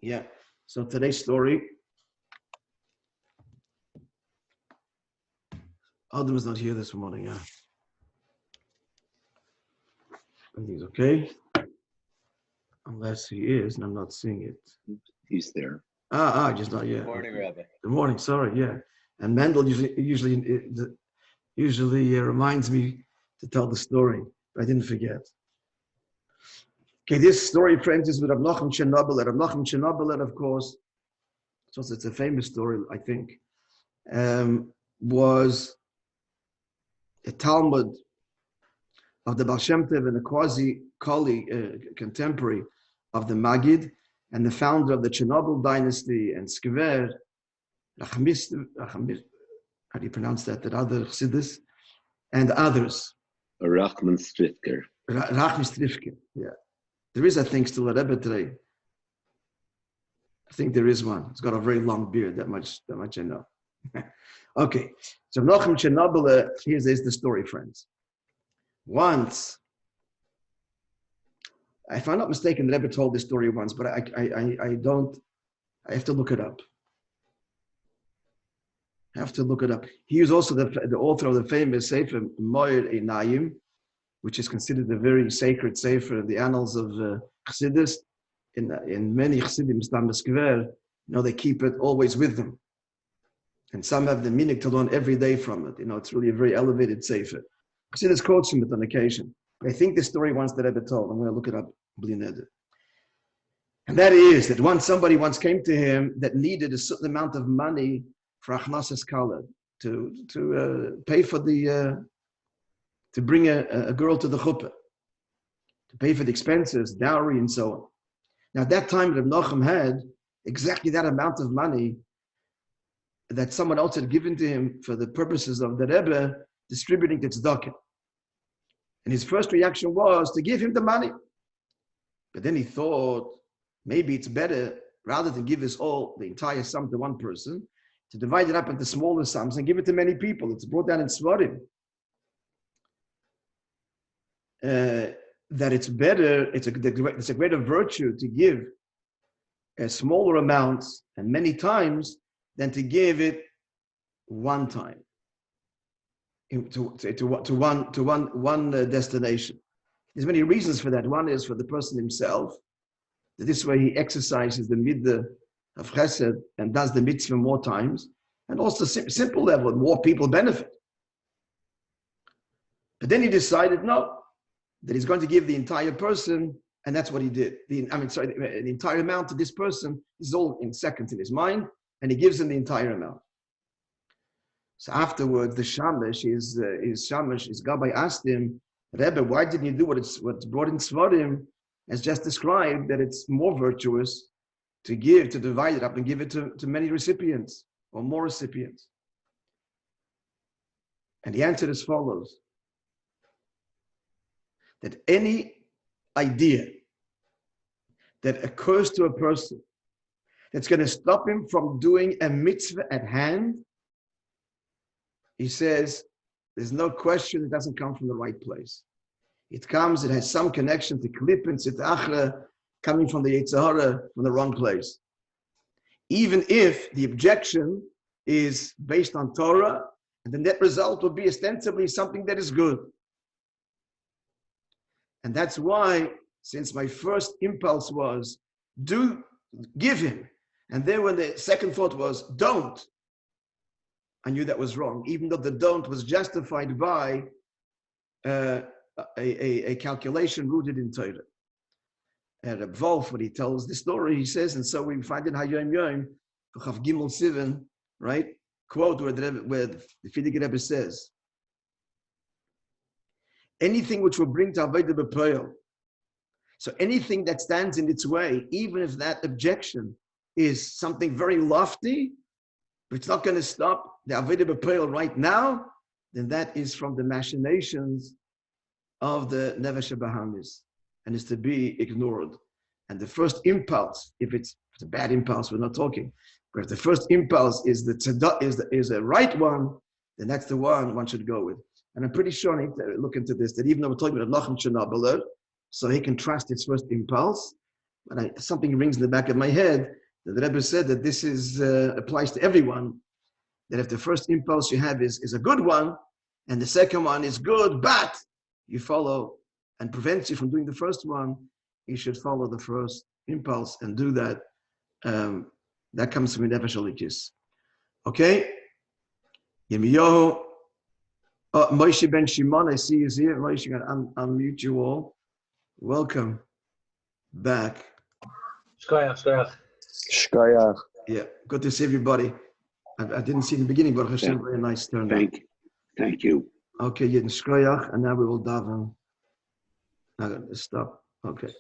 Yeah. So today's story. Adam is not here this morning. Yeah. Everything's okay. Unless he is, and I'm not seeing it. He's there. Just not yet. Good morning, Rabbi. Good morning. Sorry. Yeah. And Mendel usually reminds me to tell the story, but I didn't forget. Okay, this story, friends, is with Rav Nachum Chernobyl. Rav Nachum Chernobyl, of course, so it's a famous story, I think, was a Talmud of the Baal Shem Tov and a quasi-contemporary of the Maggid and the founder of the Chernobyl dynasty and Skver, how do you pronounce that? The other Chassidus and others. Rachman Strifker. Rachman Strifker, yeah. There is, I think, still a Rebbe today. I think there is one. It's got a very long beard. That much I know. Okay, so Nachum Chernobyl. Here's the story, friends. Once, if I'm not mistaken, the Rebbe told this story once, but I don't. I have to look it up. He was also the author of the famous Sefer Moir Einayim, which is considered a very sacred sefer in the annals of Chassidus. In many Chassidim, Stam Skver, they keep it always with them. And some have the minig to learn every day from it. It's really a very elevated sefer. Chassidus quotes from it on occasion. But I think the story once that Rebbe told. I'm going to look it up. And that is that somebody once came to him that needed a certain amount of money for Achnasas Kala to pay for to bring a girl to the chuppah, to pay for the expenses, dowry, and so on. Now, at that time, Reb Nachum had exactly that amount of money that someone else had given to him for the purposes of the Rebbe distributing the tzedakah. And his first reaction was to give him the money. But then he thought, maybe it's better, rather than give the entire sum to one person, to divide it up into smaller sums and give it to many people. It's brought down in Svarim. That it's better, it's a greater virtue to give smaller amounts and many times than to give it one time to one destination. There's many reasons for that. One is for the person himself, that this way he exercises the midah of chesed and does the mitzvah more times, and also simple level, more people benefit. But then he decided, no, that he's going to give the entire person, and that's what he did. The entire amount to this person is all in seconds in his mind, and he gives him the entire amount. So afterwards, the Shamash, his Gabbai asked him, Rebbe, why didn't you do what's brought in Svarim, as just described, that it's more virtuous to divide it up and give it to many recipients, or more recipients? And he answered as follows, that any idea that occurs to a person that's going to stop him from doing a mitzvah at hand, he says, there's no question it doesn't come from the right place. It has some connection to klip and sitachra coming from the Yetzer Hara, from the wrong place. Even if the objection is based on Torah, and the net result will be ostensibly something that is good. And that's why, since my first impulse was, give him. And then when the second thought was, don't, I knew that was wrong, even though the don't was justified by a calculation rooted in Torah. And Reb Wolf, when he tells the story, he says, and so we find in Hayom Yom, Chav Gimel Sivan, right? Quote where the Fidige Rebbe says, anything which will bring to Avodah B'Poel, so anything that stands in its way, even if that objection is something very lofty, but it's not going to stop the Avodah B'Poel right now, then that is from the machinations of the Nefesh Bahamis, and is to be ignored. And the first impulse, if it's a bad impulse, we're not talking, but if the first impulse is a right one, then that's the one should go with. And I'm pretty sure I need to look into this, that even though we're talking about Nachum Chernobyl, so he can trust his first impulse, But something rings in the back of my head that the Rebbe said that this is applies to everyone. That if the first impulse you have is a good one, and the second one is good, but you follow and prevents you from doing the first one, you should follow the first impulse and do that. That comes from Nefesh Alikis. Okay? Yemiyohu, Moishe ben Shimon, I see you here. Moishe, you can unmute you all. Welcome back. Shkoyach. Yeah, good to see everybody. I didn't see in the beginning, but Hashem, very nice turn. Thank you. Okay, Yidin Shkoyach, and now we will daven. Now stop. Okay.